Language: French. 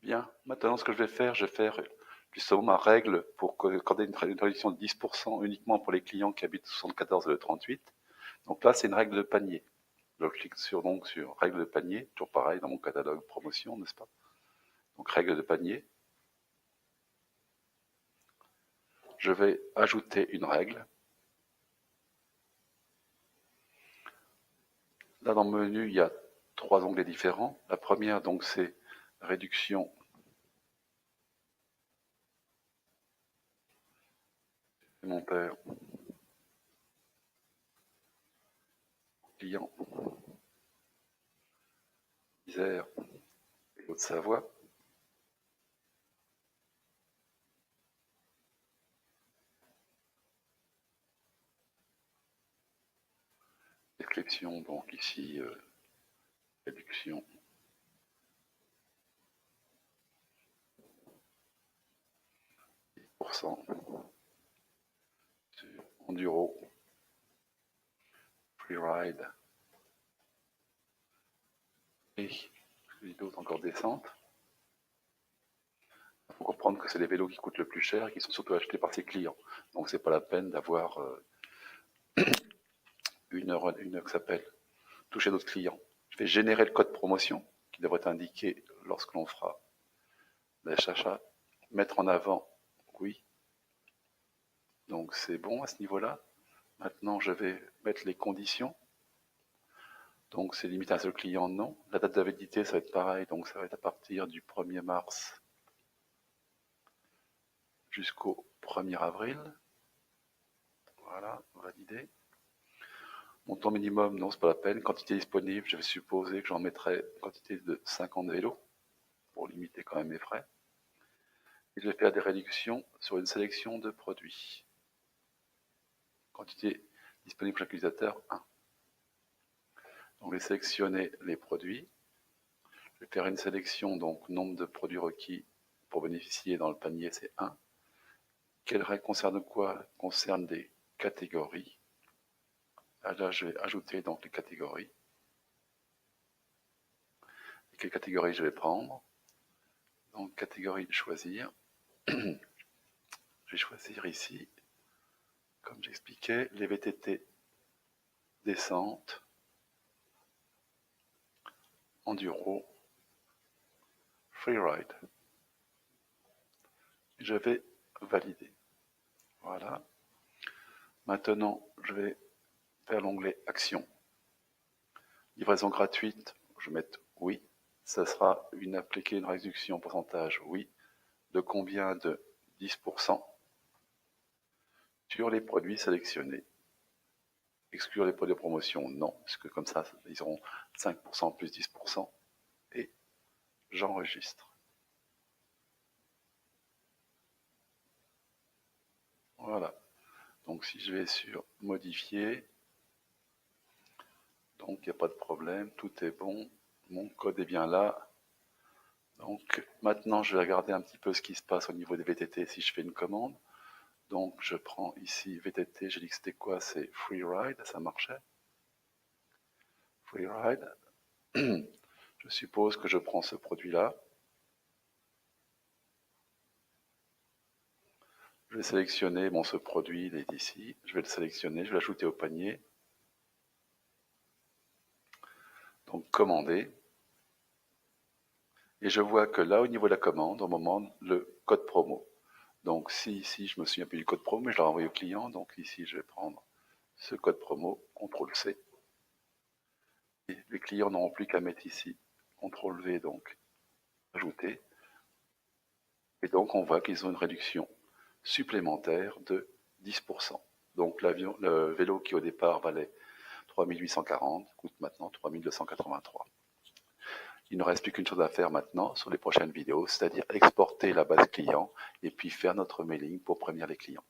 Bien, maintenant ce que je vais faire justement ma règle pour accorder une réduction de 10% uniquement pour les clients qui habitent 74 et le 38. Donc là, c'est une règle de panier. Je clique donc sur règle de panier, toujours pareil dans mon catalogue promotion, n'est-ce pas? Donc règle de panier. Je vais ajouter une règle. Là, dans le menu, il y a 3 onglets différents. La première, donc, c'est réduction supplémentaire client Isère et Haute-Savoie. Description, donc ici, réduction %, enduro, freeride et d'autres encore descente. Il faut comprendre que c'est les vélos qui coûtent le plus cher et qui sont surtout achetés par ses clients. Donc c'est pas la peine d'avoir une heure qui s'appelle toucher d'autres clients. Je vais générer le code promotion qui devrait être indiqué lorsque l'on fera l'achat. Mettre en avant, oui. Donc c'est bon à ce niveau-là. Maintenant, je vais mettre les conditions. Donc c'est limité à un seul client, non. La date de validité, ça va être pareil. Donc ça va être à partir du 1er mars jusqu'au 1er avril. Voilà, validé. Montant minimum, non, c'est pas la peine. Quantité disponible, je vais supposer que j'en mettrai une quantité de 50 vélos pour limiter quand même mes frais. Et je vais faire des réductions sur une sélection de produits. Quantité disponible chaque utilisateur, 1. Donc je vais sélectionner les produits. Je vais faire une sélection, donc nombre de produits requis pour bénéficier dans le panier, c'est 1. Quelle règle concerne quoi? Concerne des catégories. Là, je vais ajouter donc les catégories. Et quelle catégorie je vais prendre? Donc, catégorie choisir. Je vais choisir ici, comme j'expliquais, les VTT descente, enduro, freeride. Je vais valider. Voilà. Maintenant, je vais faire l'onglet Action. Livraison gratuite, je vais mettre oui. Ça sera appliquer une réduction pourcentage, oui. De combien? De 10% sur les produits sélectionnés. Exclure les produits de promotion, non, parce que comme ça, ils auront 5% plus 10%. Et j'enregistre. Voilà. Donc si je vais sur modifier, donc il n'y a pas de problème, tout est bon, mon code est bien là. Donc maintenant je vais regarder un petit peu ce qui se passe au niveau des VTT si je fais une commande. Donc je prends ici VTT, j'ai dit que c'était quoi? C'est Freeride, ça marchait. Freeride. Je suppose que je prends ce produit-là. Je vais sélectionner, bon ce produit il est ici, je vais le sélectionner, je vais l'ajouter au panier. Donc commander. Et je vois que là, au niveau de la commande, on me demande le code promo. Donc si ici, je me souviens plus du code promo, mais je l'ai renvoyé au client. Donc ici, je vais prendre ce code promo, CTRL-C. Et les clients n'auront plus qu'à mettre ici, CTRL-V, donc ajouter. Et donc on voit qu'ils ont une réduction supplémentaire de 10%. Donc le vélo qui au départ valait 3840 coûte maintenant 3283. Il ne reste plus qu'une chose à faire maintenant sur les prochaines vidéos, c'est-à-dire exporter la base client et puis faire notre mailing pour prévenir les clients.